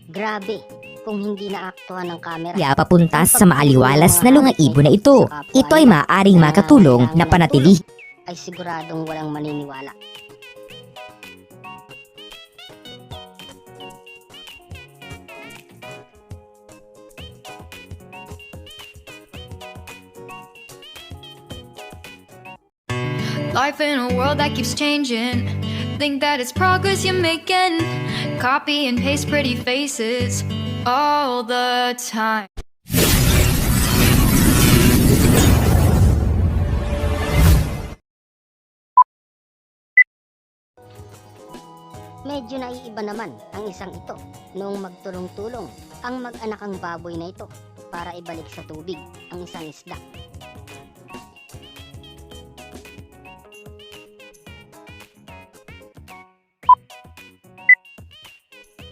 Grabe, kung hindi naaktuhan ng camera. Kaya papuntas sa maaliwalas na lungang ibon na ito. Ito ay maaaring makatulong na panatili. Ay siguradong walang maniniwala. Life in a world that keeps changing. Think that it's progress you're making. Copy and paste pretty faces all the time. Medyo naiiba naman ang isang ito noong magtulong-tulong ang mag-anakang baboy na ito para ibalik sa tubig ang isang isda.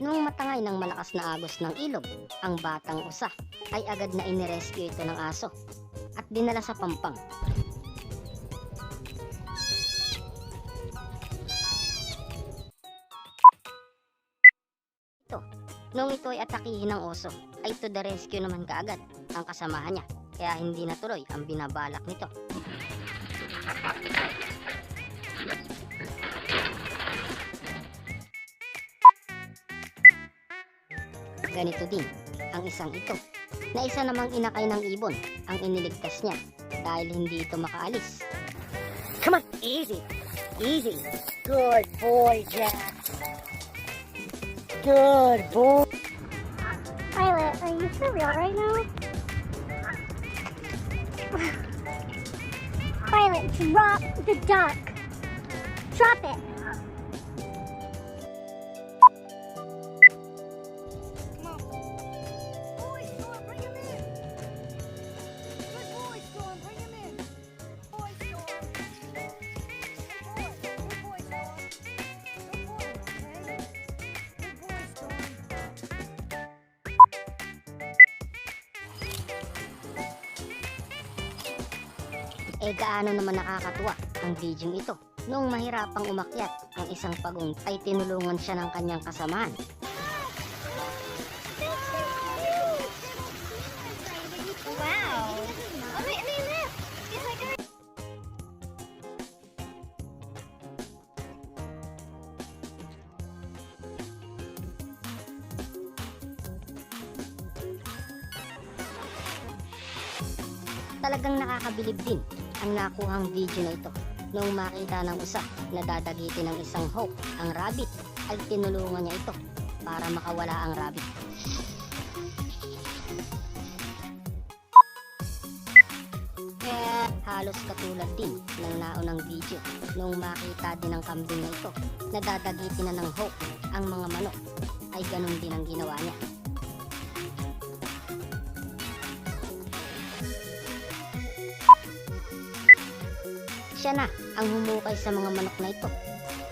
Noong matangay ng malakas na agos ng ilog, ang batang usa ay agad na inirescue ito ng aso at dinala sa pampang. Noong ito ay atakihin ng oso, ay to the rescue naman kaagad ang kasamahan niya, kaya hindi natuloy ang binabalak nito. Ganito din ang isang ito, na isa namang inakay ng ibon ang iniligtas niya dahil hindi ito makaalis. Come on, easy, easy. Good boy, Jack. Good boy. Violet, are you for real right now? Violet, drop the duck. Drop it. Gaano naman nakakatuwa ang video ito. Noong mahirapang umakyat ang isang pagong ay tinulungan siya ng kanyang kasamahan. Talagang nakakabilib din ang nakuhang video na ito. Noong makita ng usa na dadagitin ng isang hawk ang rabbit, ay tinulungan niya ito para makawala ang rabbit. Halos katulad din ng naunang video noong makita din ng kambing na ito na dadagitin na ng hawk ang mga manok, ay ganun din ang ginawa niya. Siya na ang humukay sa mga manok na ito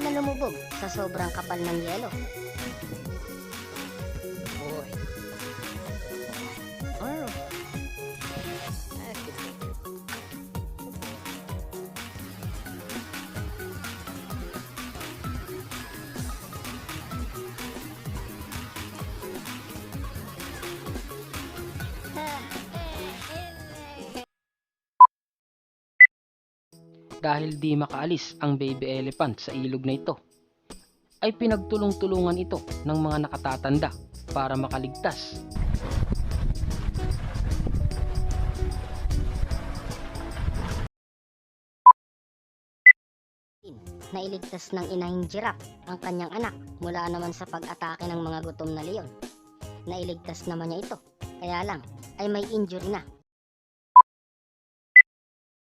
na lumubog sa sobrang kapal ng yelo. Dahil di makaalis ang baby elephant sa ilog na ito, ay pinagtulong-tulungan ito ng mga nakatatanda para makaligtas. Nailigtas ng inahing giraffe ang kanyang anak mula naman sa pag-atake ng mga gutom na leon. Nailigtas naman niya ito, kaya lang ay may injury na.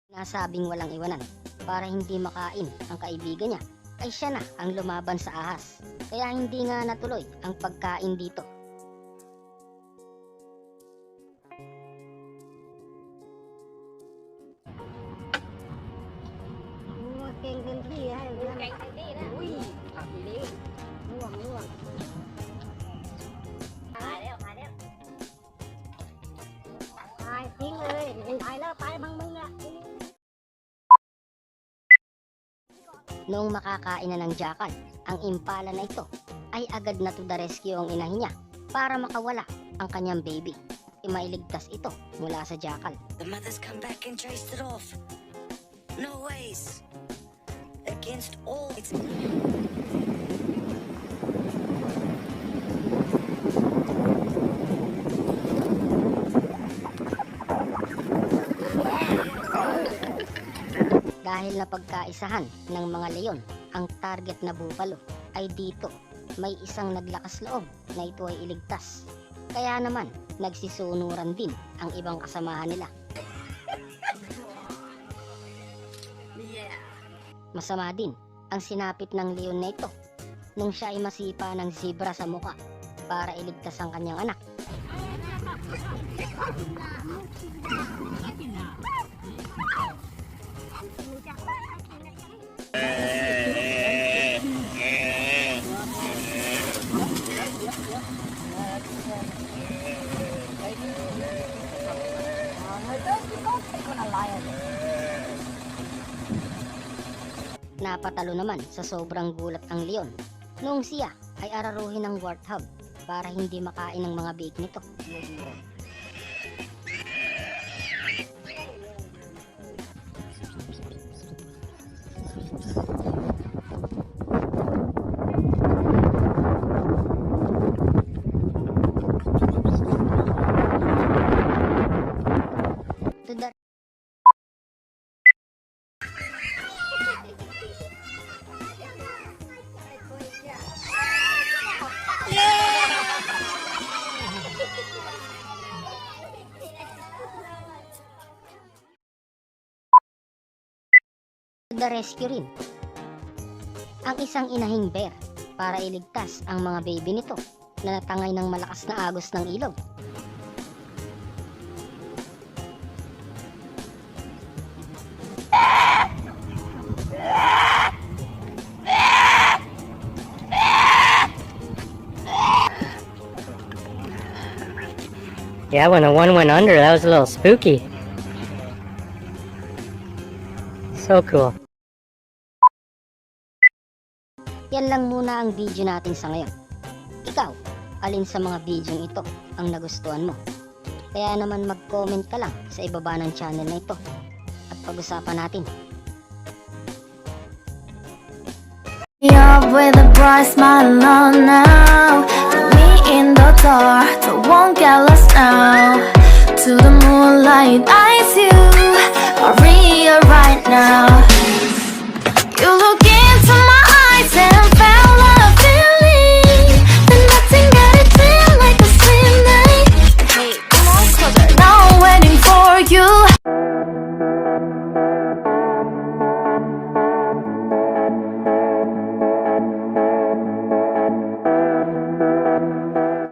Nasabing walang iwanan para hindi makain ang kaibigan niya, ay siya na ang lumaban sa ahas, kaya hindi nga natuloy ang pagkain dito. Noong makakain na ng jackal ang impala na ito, ay agad na to the rescue ang inahin niya para makawala ang kanyang baby. Mailigtas ito mula sa jackal. The mother's come back and chased it off. No ways. Against all its... Dahil napagkaisahan ng mga leon ang target na bupalo, ay dito may isang naglakas loob na ito ay iligtas. Kaya naman nagsisunuran din ang ibang kasamahan nila. Masama din ang sinapit ng leon na ito nung siya ay masipa ng zebra sa muka para iligtas ang kanyang anak. Napatalo naman sa sobrang gulat ang leon noong siya ay araruhin ng warthog para hindi makain ng mga biik nito. To the rescue rin ang isang inahing bear para iligtas ang mga baby nito na natangay ng malakas na agos ng ilog. Yeah, when the one went under, that was a little spooky. So cool. Yan lang muna ang video natin sa ngayon. Ikaw, alin sa mga video ito ang nagustuhan mo? Kaya naman mag-comment ka lang sa ibaba ng channel na ito at pag-usapan natin. Up with a bright smile on now. Put me in the dark, so won't get lost now. To the moonlight, eyes you, Maria right now. You look into my eyes and found a feeling that nothing got it feel like a slim night. Hey, come on closer, now I'm waiting for you.